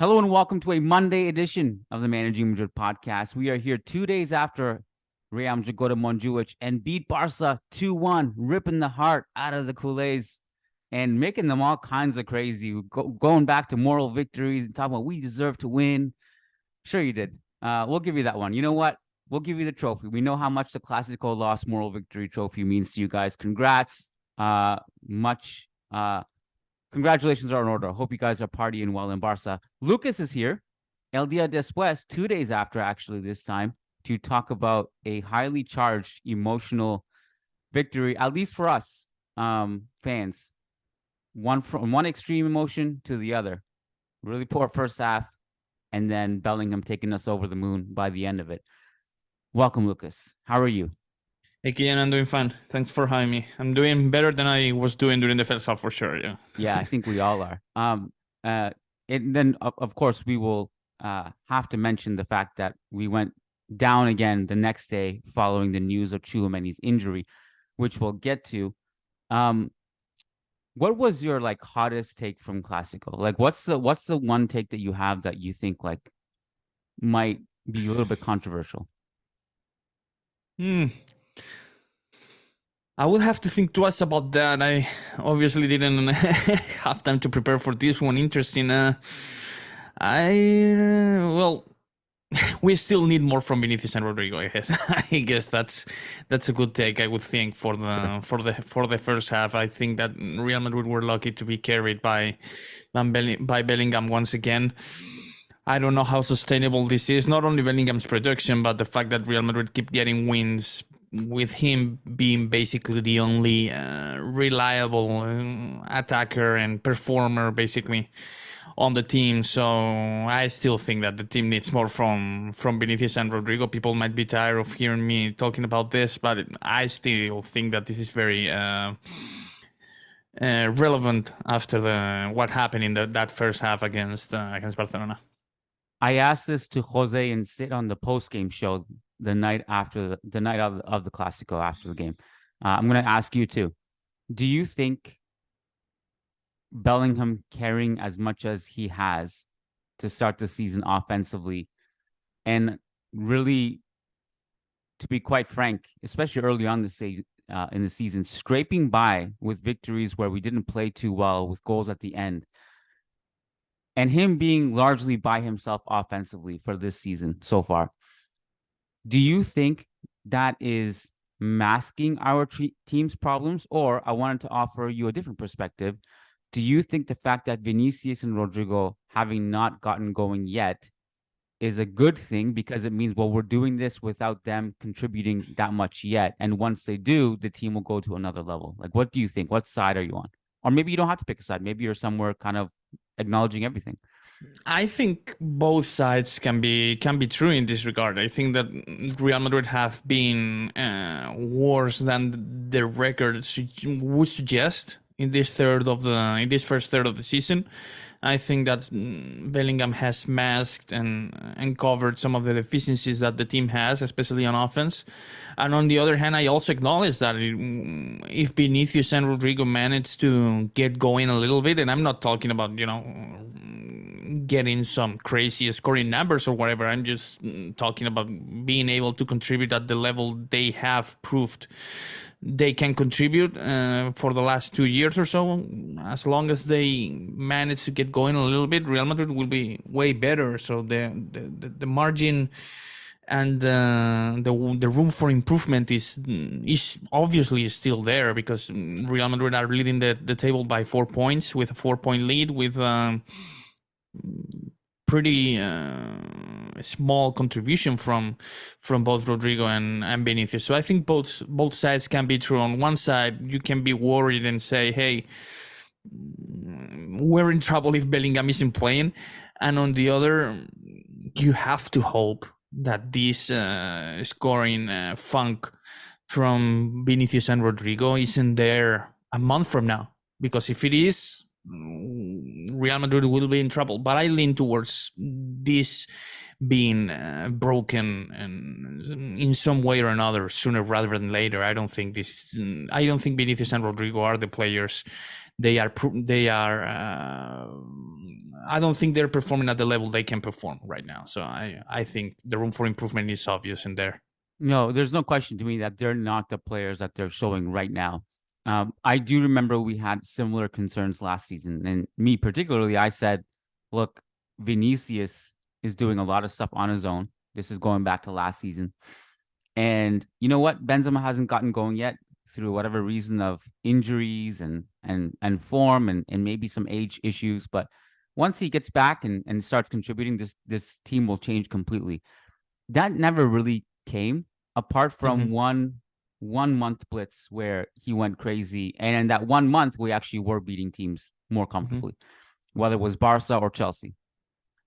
Hello and welcome to a Monday edition of the Managing Madrid Podcast. We are here 2 days after Real Madrid go to Montjuic and beat Barca 2-1, ripping the heart out of the culés and making them all kinds of crazy. Going back to moral victories and talking about we deserve to win. Sure you did. We'll give you that one. You know what? We'll give you the trophy. We know how much the Clásico lost moral victory trophy means to you guys. Congrats. Congratulations are in order. Hope you guys are partying well in Barca. Lucas is here, El Dia Después, 2 days after actually this time, to talk about a highly charged, emotional victory, at least for us fans. From one extreme emotion to the other. Really poor first half, and then Bellingham taking us over the moon by the end of it. Welcome, Lucas. How are you? Hey, Kiyan, I'm doing fine. Thanks for having me. I'm doing better than I was doing during the first half for sure. Yeah, I think we all are. And then, of course, we will have to mention the fact that we went down again the next day following the news of Tchouaméni's injury, which we'll get to. What was your hottest take from Clásico? What's the one take that you have that you think might be a little bit controversial? I will have to think twice about that. I obviously didn't have time to prepare for this one. Interesting. We still need more from Vinicius and Rodrygo. I guess that's a good take. I would think for the first half. I think that Real Madrid were lucky to be carried by Bellingham once again. I don't know how sustainable this is. Not only Bellingham's production, but the fact that Real Madrid keep getting wins with him being basically the only reliable attacker and performer basically on the team. So I still think that the team needs more from Vinicius and Rodrygo. People might be tired of hearing me talking about this, but I still think that this is very relevant after what happened in that first half against Barcelona. I asked this to Jose and Sid on the post-game show the night after the night of the Clásico after the game. I'm going to ask you too. Do you think Bellingham carrying as much as he has to start the season offensively, and really, to be quite frank, especially early on in the season, scraping by with victories where we didn't play too well with goals at the end, and him being largely by himself offensively for this season so far, do you think that is masking our team's problems? Or I wanted to offer you a different perspective. Do you think the fact that Vinicius and Rodrygo having not gotten going yet is a good thing, because it means, well, we're doing this without them contributing that much yet, and once they do, the team will go to another level? What do you think? What side are you on? Or maybe you don't have to pick a side. Maybe you're somewhere kind of acknowledging everything. I think both sides can be true in this regard. I think that Real Madrid have been worse than their record would suggest in this first third of the season. I think that Bellingham has masked and covered some of the deficiencies that the team has, especially on offense. And on the other hand, I also acknowledge that if Vinicius and Rodrygo manage to get going a little bit, and I'm not talking about, getting some crazy scoring numbers or whatever, I'm just talking about being able to contribute at the level they have proved they can contribute for the last 2 years or so. As long as they manage to get going a little bit, Real Madrid will be way better. So the margin and the room for improvement is obviously still there, because Real Madrid are leading the table by 4 points with a 4-point lead, with pretty small contribution from both Rodrygo and Vinicius. So I think both sides can be true. On one side, you can be worried and say, hey, we're in trouble if Bellingham isn't playing. And on the other, you have to hope that this scoring funk from Vinicius and Rodrygo isn't there a month from now. Because if it is, Real Madrid will be in trouble. But I lean towards this being broken and in some way or another sooner rather than later. I don't think Vinicius and Rodrygo are the players. They are I don't think they're performing at the level they can perform right now. So I think the room for improvement is obvious in there. No, there's no question to me that they're not the players that they're showing right now. I do remember we had similar concerns last season, and me particularly, I said, look, Vinicius is doing a lot of stuff on his own. This is going back to last season. And you know what? Benzema hasn't gotten going yet through whatever reason of injuries and form and maybe some age issues. But once he gets back and starts contributing, this team will change completely. That never really came apart from one month blitz where he went crazy. And in that 1 month, we actually were beating teams more comfortably, whether it was Barca or Chelsea.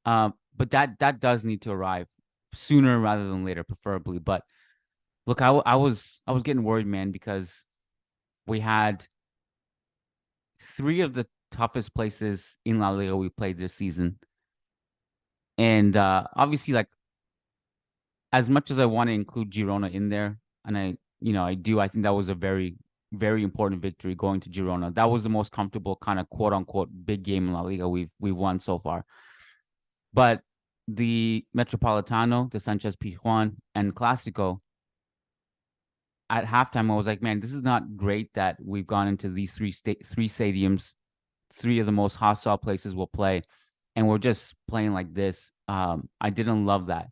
But that does need to arrive sooner rather than later, preferably. But look, I was getting worried, man, because we had 3 of the toughest places in La Liga we played this season. And obviously, like, as much as I want to include Girona in there, and I think that was a very, very important victory going to Girona. That was the most comfortable kind of quote unquote big game in La Liga we've won so far. But the Metropolitano, the Sanchez Pizjuan, and Clásico, at halftime, I was like, man, this is not great that we've gone into these three stadiums, 3 of the most hostile places we'll play, and we're just playing like this. I didn't love that.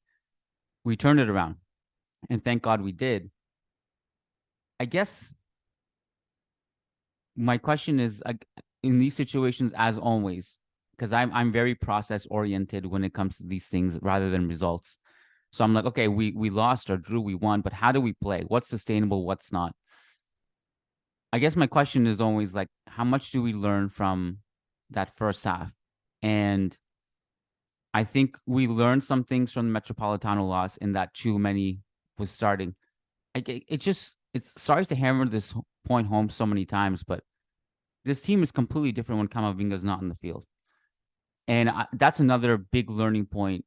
We turned it around, and thank God we did. I guess my question is, in these situations, as always, because I'm very process oriented when it comes to these things rather than results. So I'm like, okay, we lost or drew, we won, but how do we play? What's sustainable? What's not? I guess my question is always like, how much do we learn from that first half? And I think we learned some things from the Metropolitano loss in that Tchouaméni was starting. It's sorry to hammer this point home so many times, but this team is completely different when Camavinga is not in the field. And that's another big learning point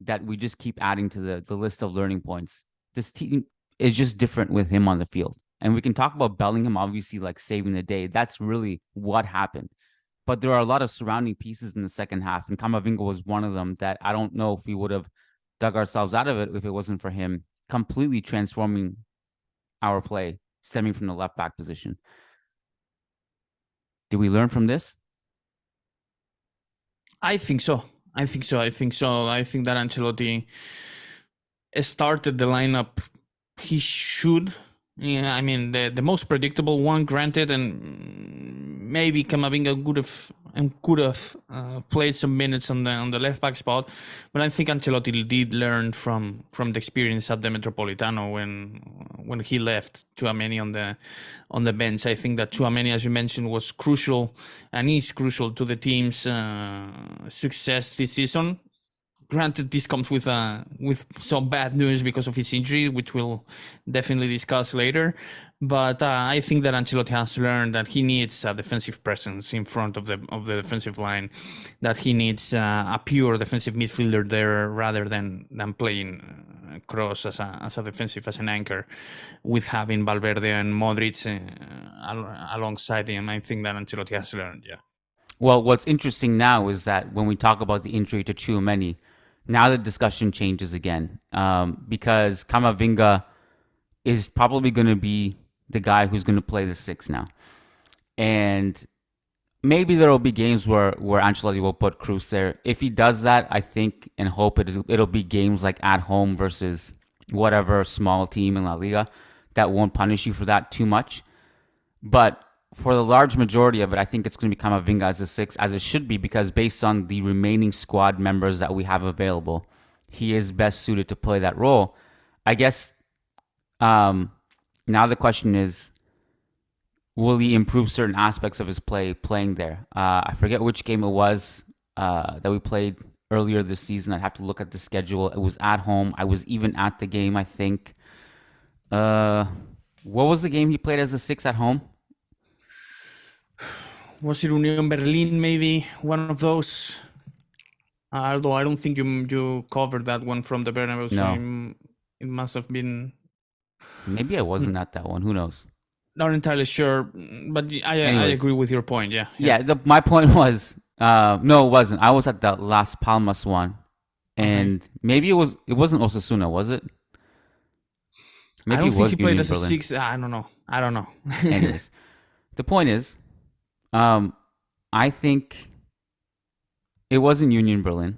that we just keep adding to the list of learning points. This team is just different with him on the field. And we can talk about Bellingham, obviously, like saving the day. That's really what happened. But there are a lot of surrounding pieces in the second half, and Camavinga was one of them that I don't know if we would have dug ourselves out of it if it wasn't for him completely transforming our play, stemming from the left back position. Did we learn from this? I think so. I think that Ancelotti started the lineup he should. Yeah, I mean the most predictable one, granted, and maybe Camavinga could have played some minutes on the left back spot, but I think Ancelotti did learn from the experience at the Metropolitano when he left Tchouaméni on the bench. I think that Tchouaméni, as you mentioned, was crucial and is crucial to the team's success this season. Granted, this comes with some bad news because of his injury, which we'll definitely discuss later. But I think that Ancelotti has learned that he needs a defensive presence in front of the defensive line, that he needs a pure defensive midfielder there rather than playing Kroos as an anchor, with having Valverde and Modric alongside him. I think that Ancelotti has learned, yeah. Well, what's interesting now is that when we talk about the injury to Tchouaméni, now the discussion changes again, because Camavinga is probably going to be the guy who's going to play the 6 now. And maybe there will be games where Ancelotti will put Kroos there. If he does that, I think and hope it'll be games like at home versus whatever small team in La Liga that won't punish you for that too much. But for the large majority of it, I think it's going to be Camavinga as a 6, as it should be, because based on the remaining squad members that we have available, he is best suited to play that role. I guess now the question is, will he improve certain aspects of his play playing there? I forget which game it was that we played earlier this season. I'd have to look at the schedule. It was at home. I was even at the game, I think. What was the game he played as a 6 at home? Was it Union Berlin, maybe? One of those? Although I don't think you covered that one from the Bernabeu, so No. It must have been... Maybe I wasn't at that one. Who knows? Not entirely sure, but I agree with your point, yeah. Yeah, my point was, No, it wasn't. I was at the Las Palmas one, and Okay. maybe it wasn't Osasuna, was it? I Maybe don't it think was he played Union as a Berlin. six. I don't know. I don't know. Anyways, the point is, um, I think it wasn't Union Berlin.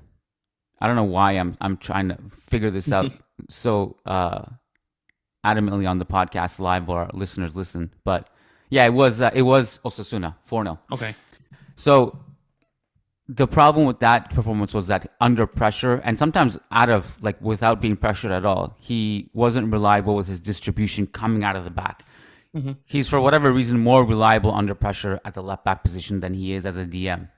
I don't know why I'm trying to figure this out so adamantly on the podcast live where our listeners listen. But yeah, it was Osasuna 4-0. Okay. So the problem with that performance was that under pressure and sometimes out of like without being pressured at all, he wasn't reliable with his distribution coming out of the back. He's for whatever reason more reliable under pressure at the left back position than he is as a DM.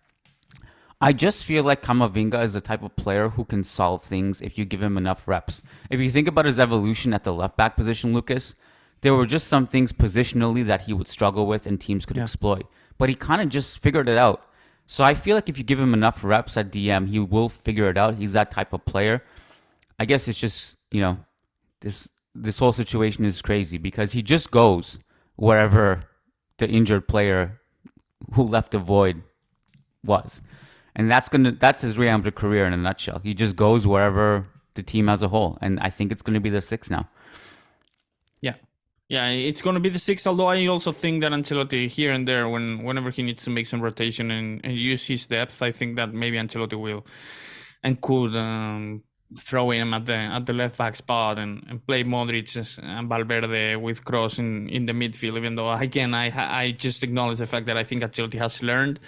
I just feel like Camavinga is the type of player who can solve things if you give him enough reps. If you think about his evolution at the left back position, Lucas, there were just some things positionally that he would struggle with and teams could exploit. But he kind of just figured it out. So I feel like if you give him enough reps at DM, he will figure it out. He's that type of player. I guess it's just, this whole situation is crazy because he just goes wherever the injured player who left the void was. And that's his Real Madrid career in a nutshell. He just goes wherever the team as a whole. And I think it's going to be the 6 now. Yeah. Yeah, it's going to be the 6, although I also think that Ancelotti here and there, whenever he needs to make some rotation and use his depth, I think that maybe Ancelotti will and could throw him at the left back spot and play Modric and Valverde with Kroos in the midfield, even though, again, I just acknowledge the fact that I think Ancelotti has learned.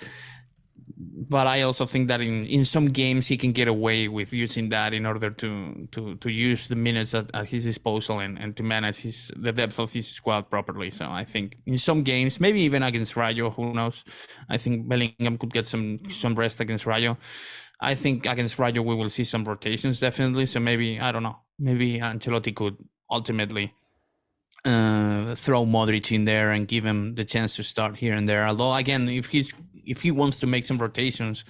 But I also think that in some games he can get away with using that in order to use the minutes at his disposal and to manage the depth of his squad properly. So I think in some games, maybe even against Rayo, who knows? I think Bellingham could get some rest against Rayo. I think against Rayo we will see some rotations definitely. So maybe, I don't know, maybe Ancelotti could ultimately throw Modric in there and give him the chance to start here and there. Although again, if he wants to make some rotations,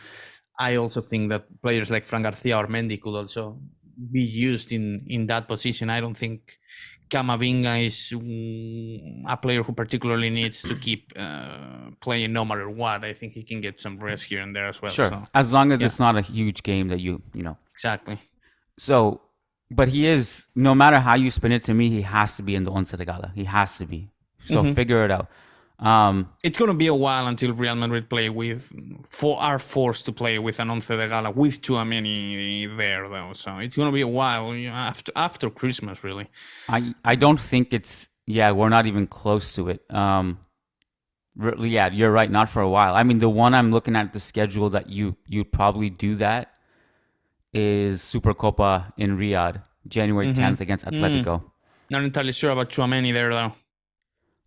I also think that players like Fran Garcia or Mendy could also be used in that position. I don't think Camavinga is a player who particularly needs to keep playing no matter what. I think he can get some rest here and there as well. Sure. So, as long as it's not a huge game that you know. Exactly. So, but he is, no matter how you spin it to me, he has to be in the Once de Gala. He has to be. So figure it out. It's going to be a while until Real Madrid are forced to play with an Once de Gala with Tchouaméni there, though. So it's going to be a while after Christmas, really. I don't think we're not even close to it. Yeah, you're right, not for a while. I mean, the one I'm looking at the schedule that you'd probably do that is Supercopa in Riyadh, January 10th against Atletico. Not entirely sure about Tchouaméni there, though.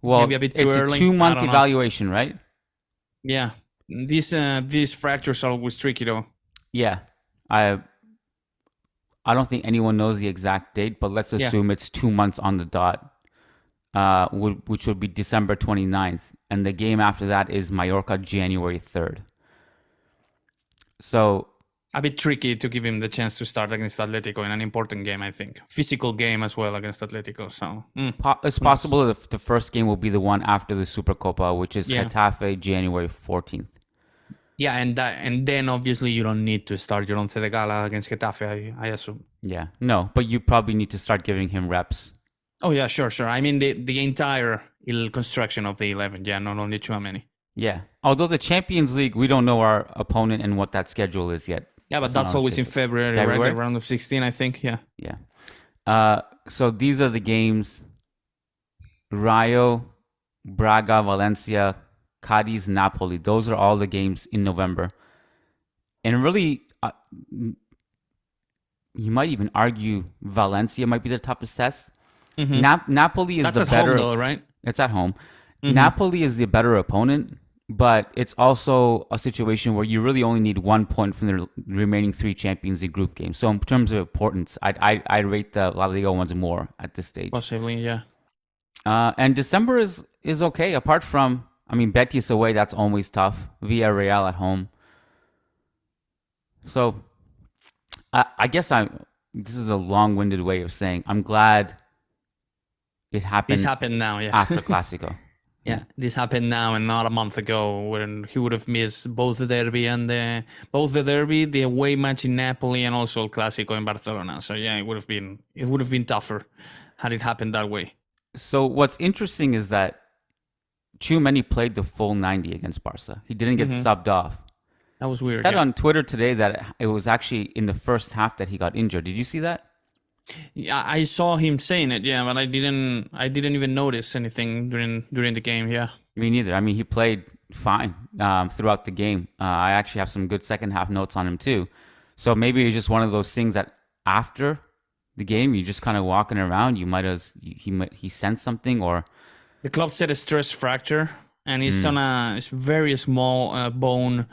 Well, maybe a bit too early. It's a 2-month evaluation, right? Yeah. These fractures are always tricky, though. Yeah. I don't think anyone knows the exact date, but let's assume it's 2 months on the dot, which would be December 29th. And the game after that is Mallorca, January 3rd. So a bit tricky to give him the chance to start against Atletico in an important game, I think. Physical game as well against Atletico. So it's possible that the first game will be the one after the Supercopa, which is Getafe, January 14th. Yeah, and then obviously you don't need to start your Once de Gala against Getafe, I assume. Yeah, no, but you probably need to start giving him reps. Oh yeah, sure. I mean the entire construction of the 11, not only Tchouaméni. Yeah, although the Champions League, we don't know our opponent and what that schedule is yet. Yeah, but that's always in February, right? The round of 16, I think. Yeah. Yeah. So these are the games: Rayo, Braga, Valencia, Cadiz, Napoli. Those are all the games in November. And really, you might even argue Valencia might be the toughest test. Napoli is that's the better. Home, though, right? It's at home. Napoli is the better opponent. But it's also a situation where you really only need 1 point from the remaining 3 Champions League group games. So in terms of importance, I'd rate the La Liga ones more at this stage. Possibly, yeah. And December is okay. Apart from, Betis away, that's always tough. Villarreal at home. So I guess this is a long-winded way of saying I'm glad it happened. This happened now, yeah. After Clásico. Yeah, this happened now and not a month ago, when he would have missed both the derby and the away match in Napoli, and also El Clásico in Barcelona. So yeah, it would have been tougher had it happened that way. So what's interesting is that Tchouaméni played the full 90 against Barca. He didn't get Hmm. subbed off. That was He weird. said Yeah. on Twitter today that it was actually in the first half that he got injured. Did you see that? Yeah, I saw him saying it. Yeah, but I didn't even notice anything during the game. Yeah. Me neither. I mean, he played fine throughout the game. I actually have some good second half notes on him too. So maybe it's just one of those things that after the game, you just kind of walking around. You might have he sensed something or The club said a stress fracture, and it's very small bone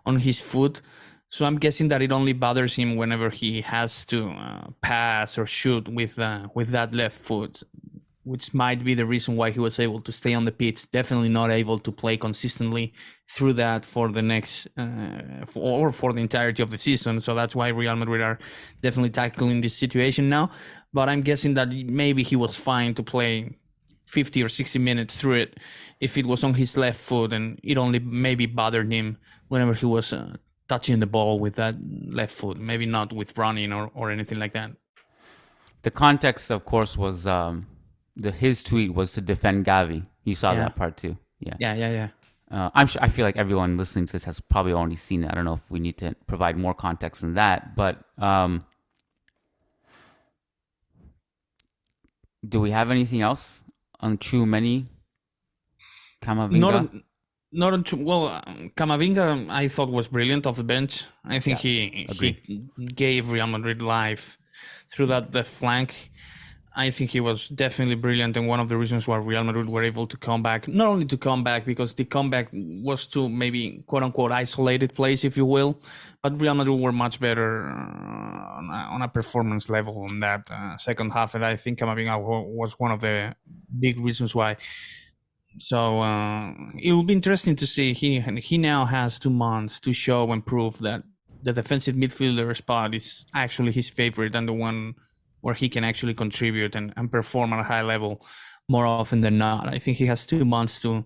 on his foot. So I'm guessing that it only bothers him whenever he has to pass or shoot with that left foot, which might be the reason why he was able to stay on the pitch. Definitely not able to play consistently through that for the next for the entirety of the season. So that's why Real Madrid are definitely tackling this situation now. But I'm guessing that maybe he was fine to play 50 or 60 minutes through it if it was on his left foot, and it only maybe bothered him whenever he was touching the ball with that left foot, maybe not with running or anything like that. the context, of course, was his tweet was to defend Gavi. You saw Yeah. that part too. Yeah. Yeah. I'm sure. I feel like everyone listening to this has probably already seen it. I don't know if we need to provide more context than that, but do we have anything else on Tchouaméni, Not Camavinga? on, not on, well, Camavinga I thought was brilliant off the bench. I think agree. he gave Real Madrid life through the flank. I think he was definitely brilliant, and one of the reasons why Real Madrid were able to come back. Not only to come back, because the comeback was to maybe quote unquote isolated plays, if you will, but Real Madrid were much better on a performance level on that second half, and I think Camavinga was one of the big reasons why. So it will be interesting to see. He now has 2 months to show and prove that the defensive midfielder spot is actually his favorite, and the one where he can actually contribute and perform at a high level more often than not. I think he has 2 months to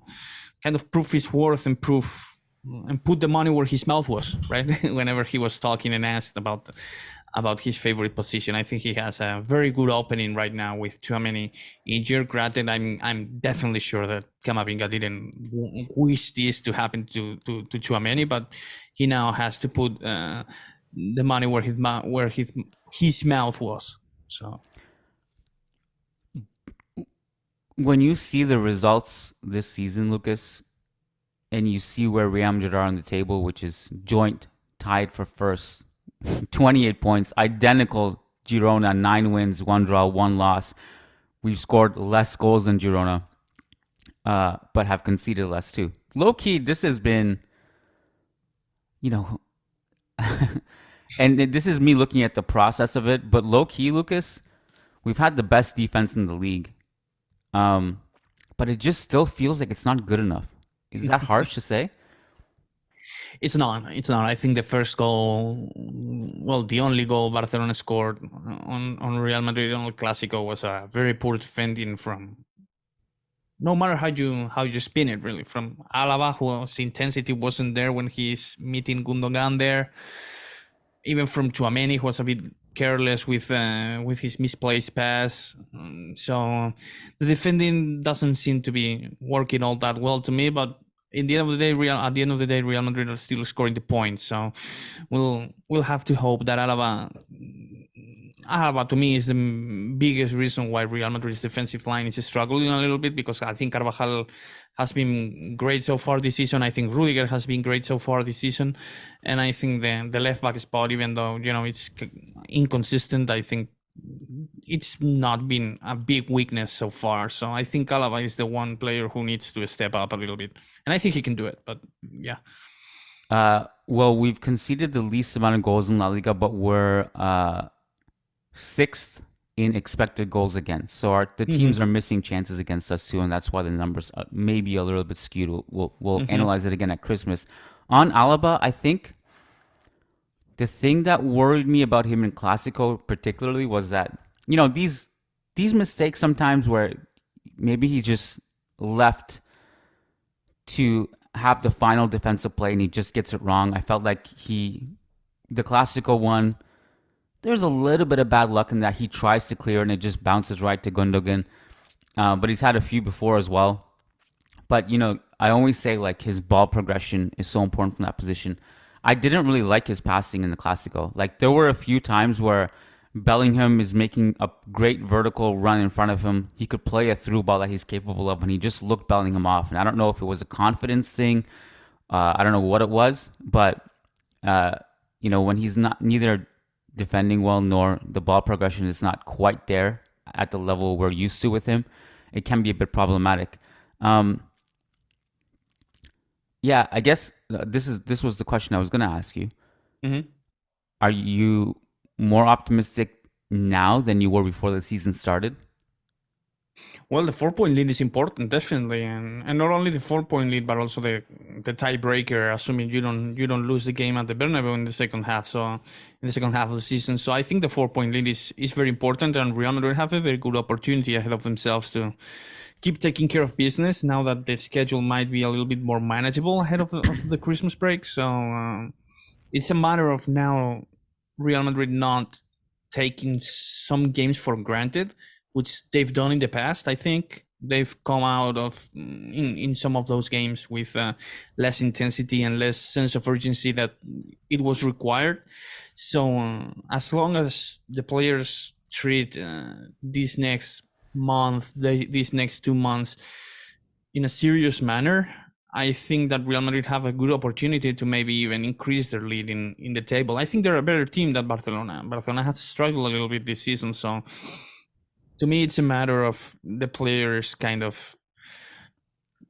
kind of prove his worth and put the money where his mouth was, right? Whenever he was talking and asked about his favorite position, I think he has a very good opening right now with Tchouaméni injured. Granted, I'm definitely sure that Camavinga didn't wish this to happen to Tchouaméni, but he now has to put the money where his mouth was. So When you see the results this season, Lucas, and you see where Real Madrid are on the table, which is joint tied for first, 28 points, identical Girona, 9 wins, 1 draw, 1 loss. We've scored less goals than Girona, but have conceded less too. Low key, this has been, you know, and this is me looking at the process of it, but low key, Lucas, we've had the best defense in the league. But it just still feels like it's not good enough. Is that harsh to say? it's not. I think the first goal, well, the only goal Barcelona scored on Real Madrid on El Clásico was a very poor defending from. No matter how you spin it, really, from Alaba, whose intensity wasn't there when he's meeting Gundogan there. Even from Tchouaméni, who was a bit careless with his misplaced pass. So the defending doesn't seem to be working all that well to me. But at the end of the day, Real Madrid are still scoring the points. So we'll have to hope that Alaba to me is the biggest reason why Real Madrid's defensive line is struggling a little bit, because I think Carvajal has been great so far this season. I think Rudiger has been great so far this season, and I think the left back spot, even though it's inconsistent, I think it's not been a big weakness so far. So I think Alaba is the one player who needs to step up a little bit, and I think he can do it. But yeah. Well, we've conceded the least amount of goals in La Liga, but we're 6th in expected goals against. So the teams are missing chances against us too, and that's why the numbers may be a little bit skewed. We'll analyze it again at Christmas. On Alaba, I think the thing that worried me about him in Clásico particularly was that, these mistakes sometimes where maybe he just left to have the final defensive play and he just gets it wrong. I felt like the Clásico one, there's a little bit of bad luck in that he tries to clear and it just bounces right to Gundogan. But he's had a few before as well. But, I always say like his ball progression is so important from that position. I didn't really like his passing in the Clásico. Like there were a few times where Bellingham is making a great vertical run in front of him. He could play a through ball that he's capable of, and he just looked Bellingham off. And I don't know if it was a confidence thing. I don't know what it was, but when he's neither defending well nor the ball progression is not quite there at the level we're used to with him, it can be a bit problematic. Yeah, I guess this was the question I was going to ask you. Mm-hmm. Are you more optimistic now than you were before the season started? Well, the 4-point lead is important, definitely, and not only the 4-point lead, but also the tiebreaker, assuming you don't lose the game at the Bernabeu in the second half. So in the second half of the season, so I think the 4-point lead is very important, and Real Madrid have a very good opportunity ahead of themselves to keep taking care of business now that the schedule might be a little bit more manageable ahead of the Christmas break. So it's a matter of now Real Madrid not taking some games for granted, which they've done in the past. I think they've come out of in some of those games with less intensity and less sense of urgency that it was required. So as long as the players treat this next month, these next 2 months in a serious manner, I think that Real Madrid have a good opportunity to maybe even increase their lead in the table. I think they're a better team than Barcelona. Barcelona has struggled a little bit this season, so to me, it's a matter of the players kind of,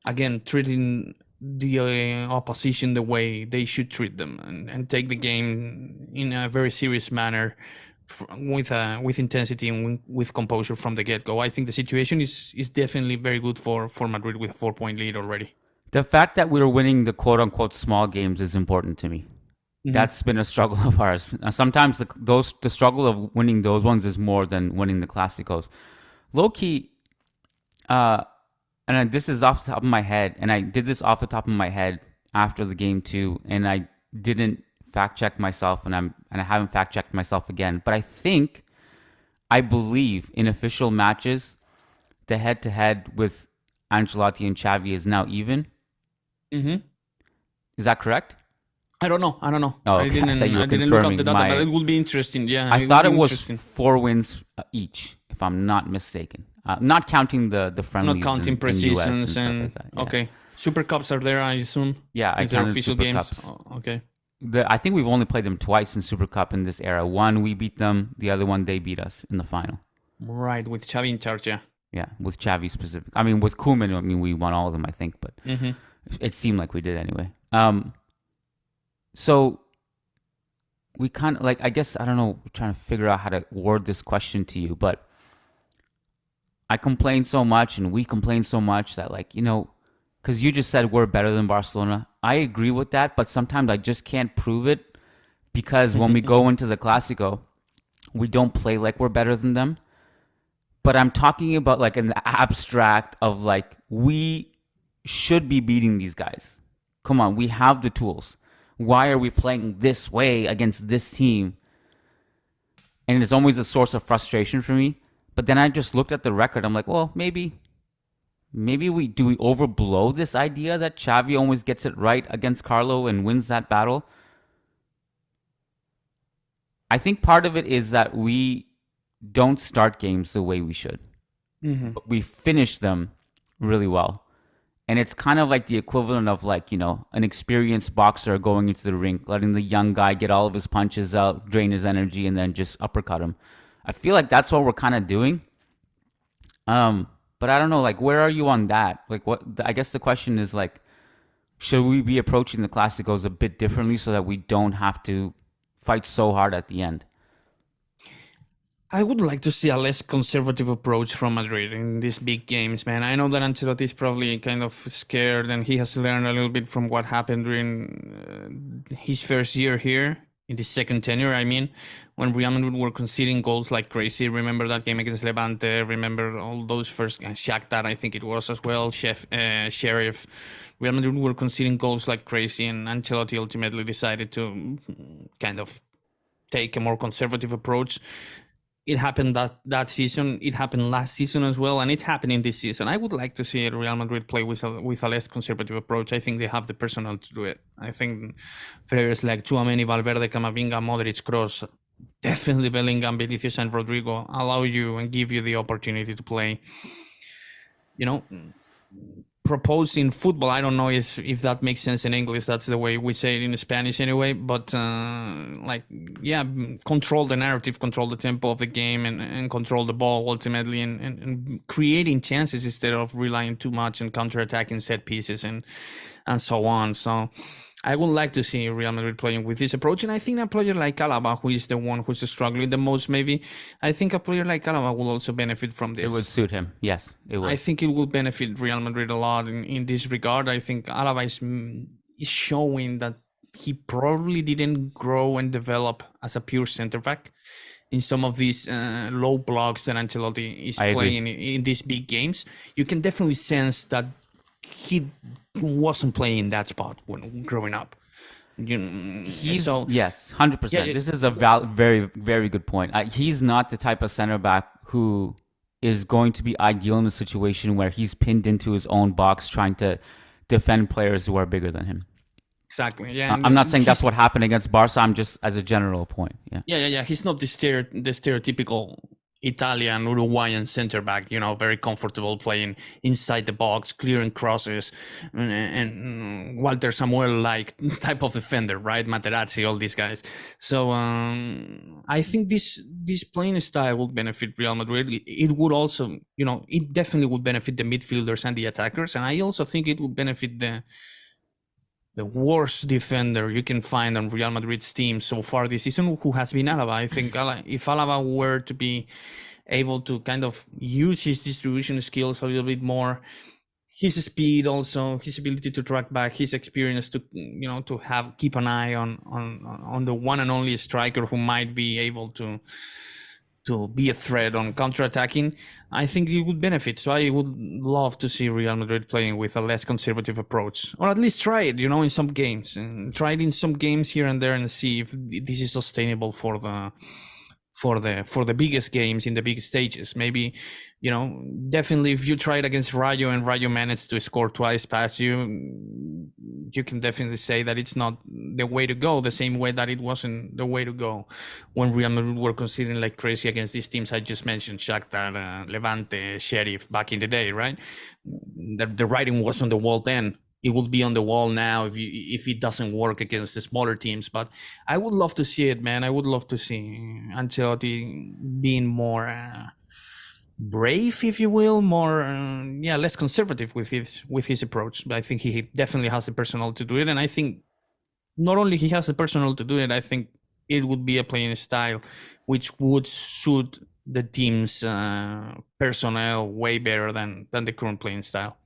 again, treating the opposition the way they should treat them and take the game in a very serious manner with intensity and with composure from the get-go. I think the situation is definitely very good for Madrid with a 4-point lead already. The fact that we're winning the quote-unquote small games is important to me. Mm-hmm. That's been a struggle of ours. Sometimes the struggle of winning those ones is more than winning the Clásicos. Low-key, and this is off the top of my head, and I did this off the top of my head after the game too, and I didn't fact-check myself, and I haven't fact-checked myself again. But I believe in official matches, the head-to-head with Ancelotti and Xavi is now even. Mm-hmm. Is that correct? I don't know. Oh, okay. I didn't look up the data, but it would be interesting. Yeah, I thought it was 4 wins each, if I'm not mistaken. Not counting the friendlies. Not counting precisions and like that. Yeah. Okay. Super Cups are there, I assume. Yeah, I counted official Super games. Cups. Oh, okay. I think we've only played them twice in Super Cup in this era. One we beat them, the other one they beat us in the final. Right, with Xavi in charge, yeah. Yeah, with Xavi specific. I mean, with Koeman, we won all of them, I think, but it seemed like we did anyway. So we kind of I guess, I don't know, trying to figure out how to word this question to you, but I complain so much and we complain so much that because you just said we're better than Barcelona. I agree with that, but sometimes I just can't prove it because when we go into the Clásico, we don't play like we're better than them. But I'm talking about in the abstract of we should be beating these guys. Come on, we have the tools. Why are we playing this way against this team? And it's always a source of frustration for me. But then I just looked at the record. I'm like, well, maybe we overblow this idea that Xavi always gets it right against Carlo and wins that battle? I think part of it is that we don't start games the way we should. But we finish them really well. And it's kind of like the equivalent of an experienced boxer going into the ring, letting the young guy get all of his punches out, drain his energy, and then just uppercut him. I feel like that's what we're kind of doing. But I don't know, where are you on that? I guess the question is should we be approaching the Clásicos a bit differently so that we don't have to fight so hard at the end? I would like to see a less conservative approach from Madrid in these big games, man. I know that Ancelotti is probably kind of scared and he has learned a little bit from what happened during his first year here in the second tenure. I mean, when Real Madrid were conceding goals like crazy. Remember that game against Levante? Remember all those first Shakhtar, I think it was as well. Sheriff. Real Madrid were conceding goals like crazy, and Ancelotti ultimately decided to kind of take a more conservative approach. It happened that season. It happened last season as well, and it's happening this season. I would like to see Real Madrid play with a less conservative approach. I think they have the personnel to do it. I think players like Tchouaméni, Valverde, Camavinga, Modric, Kroos, definitely Bellingham, Vinicius, and Rodrygo allow you and give you the opportunity to play. Proposing football. I don't know if that makes sense in English. That's the way we say it in Spanish anyway. But control the narrative, control the tempo of the game, and control the ball ultimately, and creating chances instead of relying too much on counterattacking set pieces and so on. So I would like to see Real Madrid playing with this approach, and I think a player like Alaba, who is the one who's struggling the most, maybe, I think a player like Alaba will also benefit from this. It would suit him. Yes, it would. I think it will benefit Real Madrid a lot in this regard. I think Alaba is showing that he probably didn't grow and develop as a pure center back in some of these low blocks that Ancelotti is playing in these big games. You can definitely sense that he wasn't playing that spot when growing up. Yes, 100%. Yeah, this is a very, very good point. He's not the type of center back who is going to be ideal in a situation where he's pinned into his own box trying to defend players who are bigger than him. Exactly. Yeah. I'm not saying that's what happened against Barca. I'm just as a general point. Yeah. He's not the stereotypical Italian, Uruguayan center back, very comfortable playing inside the box, clearing crosses, and Walter Samuel-like type of defender, right? Materazzi, all these guys. So I think this playing style would benefit Real Madrid. It would also, it definitely would benefit the midfielders and the attackers, and I also think it would benefit the worst defender you can find on Real Madrid's team so far this season, who has been Alaba. I think if Alaba were to be able to kind of use his distribution skills a little bit more, his speed also, his ability to track back, his experience to keep an eye on the one and only striker who might be able to be a threat on counterattacking, I think it would benefit. So I would love to see Real Madrid playing with a less conservative approach, or at least try it, in some games, and try it in some games here and there, and see if this is sustainable for the biggest games in the big stages. Maybe, definitely if you try it against Rayo and Rayo managed to score twice past you, you can definitely say that it's not the way to go, the same way that it wasn't the way to go when Real Madrid were conceding like crazy against these teams I just mentioned, Shakhtar, Levante, Sheriff, back in the day, right? The writing was on the wall then. It will be on the wall now if it doesn't work against the smaller teams. But I would love to see it, man. I would love to see Ancelotti being more brave, if you will, more less conservative with his approach. But I think he definitely has the personnel to do it, and I think not only he has the personnel to do it, I think it would be a playing style which would suit the team's personnel way better than the current playing style.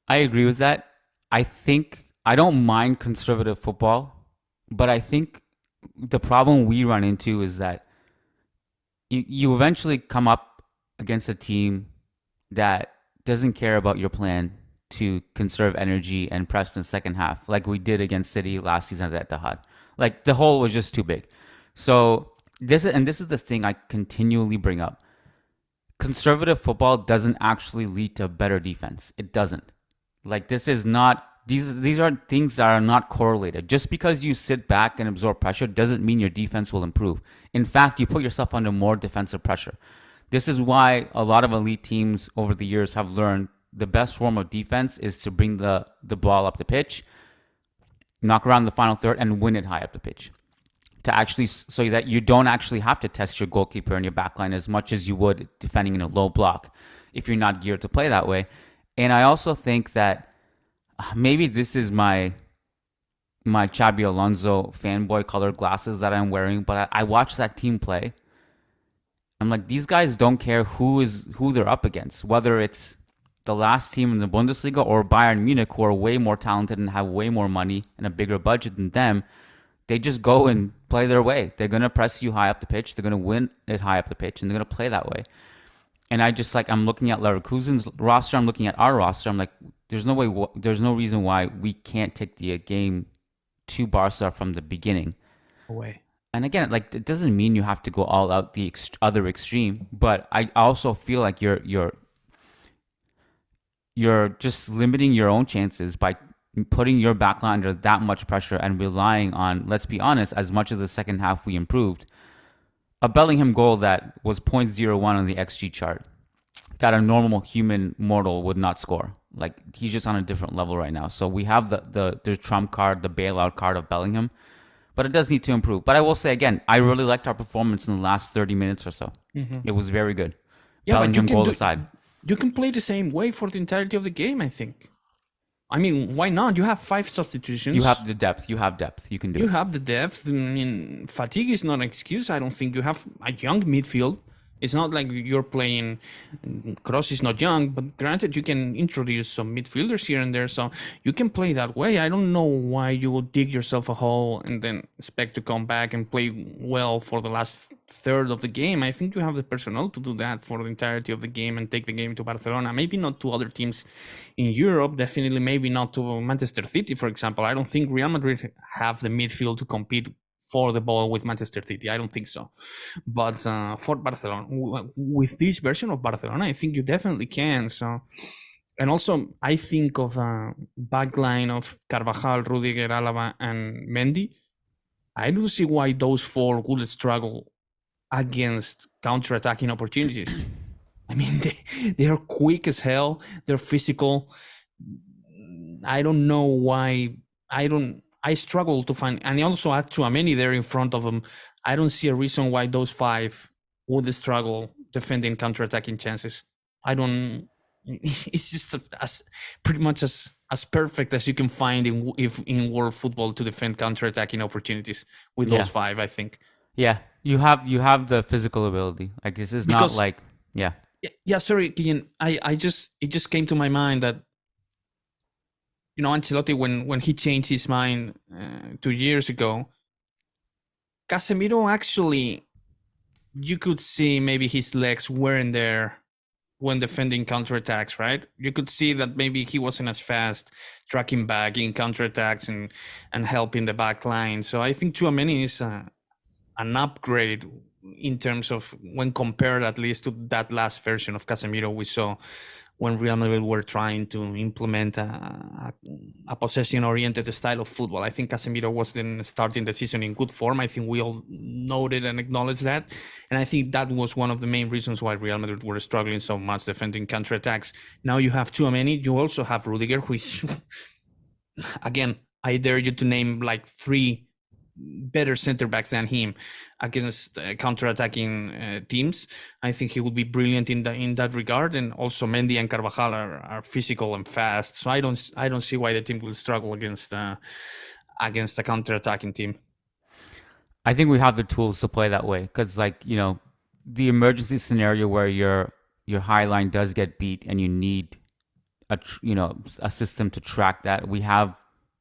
I agree with that. I think I don't mind conservative football, but I think the problem we run into is that you eventually come up against a team that doesn't care about your plan to conserve energy and press in the second half, like we did against City last season at Etihad. Like the hole was just too big. So this is the thing I continually bring up. Conservative football doesn't actually lead to better defense. It doesn't. Like this is not, these are things that are not correlated. Just because you sit back and absorb pressure doesn't mean your defense will improve. In fact, you put yourself under more defensive pressure. This is why a lot of elite teams over the years have learned the best form of defense is to bring the ball up the pitch, knock around the final third, and win it high up the pitch. To actually, so that you don't actually have to test your goalkeeper and your backline as much as you would defending in a low block if you're not geared to play that way. And I also think that maybe this is my Xabi Alonso fanboy colored glasses that I'm wearing, but I watch that team play. I'm like, these guys don't care who they're up against, whether it's the last team in the Bundesliga or Bayern Munich, who are way more talented and have way more money and a bigger budget than them. they just go and play their way. They're going to press you high up the pitch. They're going to win it high up the pitch, and they're going to play that way. And I just I'm looking at Leverkusen's roster. I'm looking at our roster. I'm like, there's no way, there's no reason why we can't take the game to Barca from the beginning. Away. And again, it doesn't mean you have to go all out the other extreme, but I also feel like you're just limiting your own chances by putting your backline under that much pressure and relying on, let's be honest, as much of the second half we improved, a Bellingham goal that was 0.01 on the XG chart that a normal human mortal would not score. He's just on a different level right now. So we have the trump card, the bailout card of Bellingham, but it does need to improve. But I will say again, I really liked our performance in the last 30 minutes or so. Mm-hmm. It was very good. Yeah, Bellingham goal aside. You can play the same way for the entirety of the game, I think. I mean, why not? You have 5 substitutions. You have the depth. You have depth. You can do it. You have the depth. I mean, fatigue is not an excuse. I don't think you have a young midfield. It's not like you're playing. Kroos is not young, but granted, you can introduce some midfielders here and there, so you can play that way. I don't know why you would dig yourself a hole and then expect to come back and play well for the last third of the game. I think you have the personnel to do that for the entirety of the game and take the game to Barcelona. Maybe not to other teams in Europe. Definitely, maybe not to Manchester City, for example. I don't think Real Madrid have the midfield to compete for the ball with Manchester City. I don't think so. But for Barcelona, with this version of Barcelona, I think you definitely can. So, and also, I think of a backline of Carvajal, Rudiger, Alaba, and Mendy. I do see why those 4 would struggle against counter-attacking opportunities. I mean, they are quick as hell. They're physical. I don't know why. I struggle to find, and also add Tchouaméni there in front of them. I don't see a reason why those 5 would struggle defending counter-attacking chances. It's just pretty much as perfect as you can find in world football to defend counter-attacking opportunities with those 5, I think. Yeah, you have the physical ability. This is not Yeah, sorry, Kiyan. It just came to my mind that, Ancelotti, when he changed his mind 2 years ago, Casemiro actually, you could see maybe his legs weren't there when defending counterattacks, right? You could see that maybe he wasn't as fast tracking back in counterattacks and helping the back line. So I think Tchouaméni is an upgrade in terms of when compared at least to that last version of Casemiro we saw when Real Madrid were trying to implement a possession-oriented style of football. I think Casemiro was then starting the season in good form. I think we all noted and acknowledged that. And I think that was one of the main reasons why Real Madrid were struggling so much defending counterattacks. Now you have Tchouaméni, you also have Rudiger, who is, again, I dare you to name 3 better center backs than him against counter-attacking teams. I think he would be brilliant in that regard. And also Mendy and Carvajal are physical and fast. So I don't see why the team will struggle against a counter-attacking team. I think we have the tools to play that way because, the emergency scenario where your high line does get beat and you need a system to track that. We have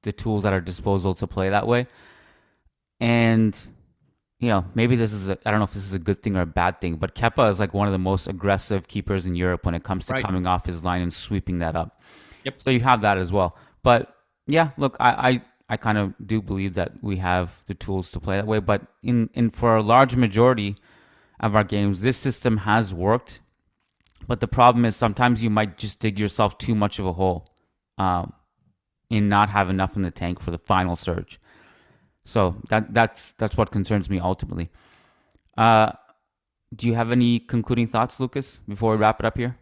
the tools at our disposal to play that way. And, maybe I don't know if this is a good thing or a bad thing, but Kepa is one of the most aggressive keepers in Europe when it comes to coming off his line and sweeping that up. Yep. So you have that as well. But yeah, look, I kind of do believe that we have the tools to play that way. But for a large majority of our games, this system has worked. But the problem is sometimes you might just dig yourself too much of a hole and not have enough in the tank for the final surge. So that's what concerns me ultimately. Do you have any concluding thoughts, Lucas, before we wrap it up here?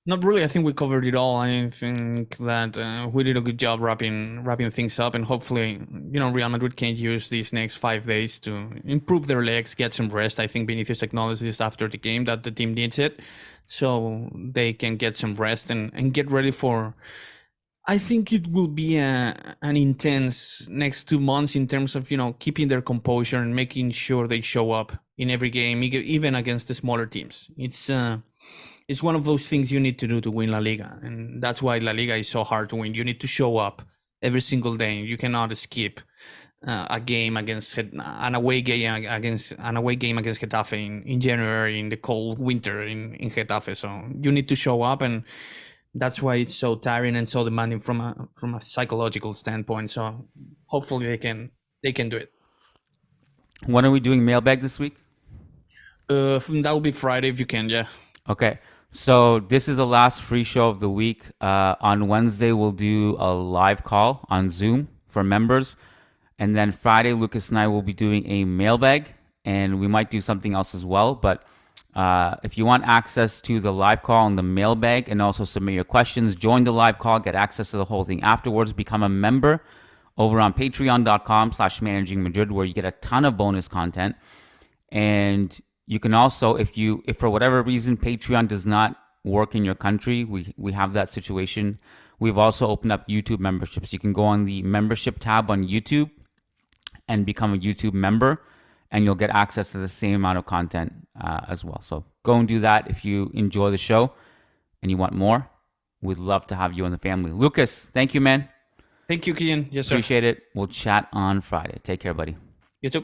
Not really. I think we covered it all. I think that we did a good job wrapping things up, and hopefully, Real Madrid can use these next 5 days to improve their legs, get some rest. I think Vinicius acknowledged this after the game that the team needs it, so they can get some rest and get ready for. I think it will be an intense next 2 months in terms of, keeping their composure and making sure they show up in every game, even against the smaller teams. It's one of those things you need to do to win La Liga. And that's why La Liga is so hard to win. You need to show up every single day. You cannot skip a game against an away game against Getafe in January in the cold winter in Getafe. So you need to show up, and that's why it's so tiring and so demanding from a psychological standpoint. So hopefully they can do it. When are we doing mailbag this week? That will be Friday if you can. Yeah. Okay. So this is the last free show of the week. On Wednesday, we'll do a live call on Zoom for members. And then Friday, Lucas and I will be doing a mailbag, and we might do something else as well. But if you want access to the live call and the mailbag, and also submit your questions, join the live call, get access to the whole thing afterwards, become a member over on patreon.com/Managing Madrid, where you get a ton of bonus content. And you can also, if for whatever reason Patreon does not work in your country, we have that situation. We've also opened up YouTube memberships. You can go on the membership tab on YouTube and become a YouTube member, and you'll get access to the same amount of content as well. So go and do that if you enjoy the show and you want more. We'd love to have you in the family. Lucas, thank you, man. Thank you, Kiyan. Yes, sir. Appreciate it. We'll chat on Friday. Take care, buddy. You too.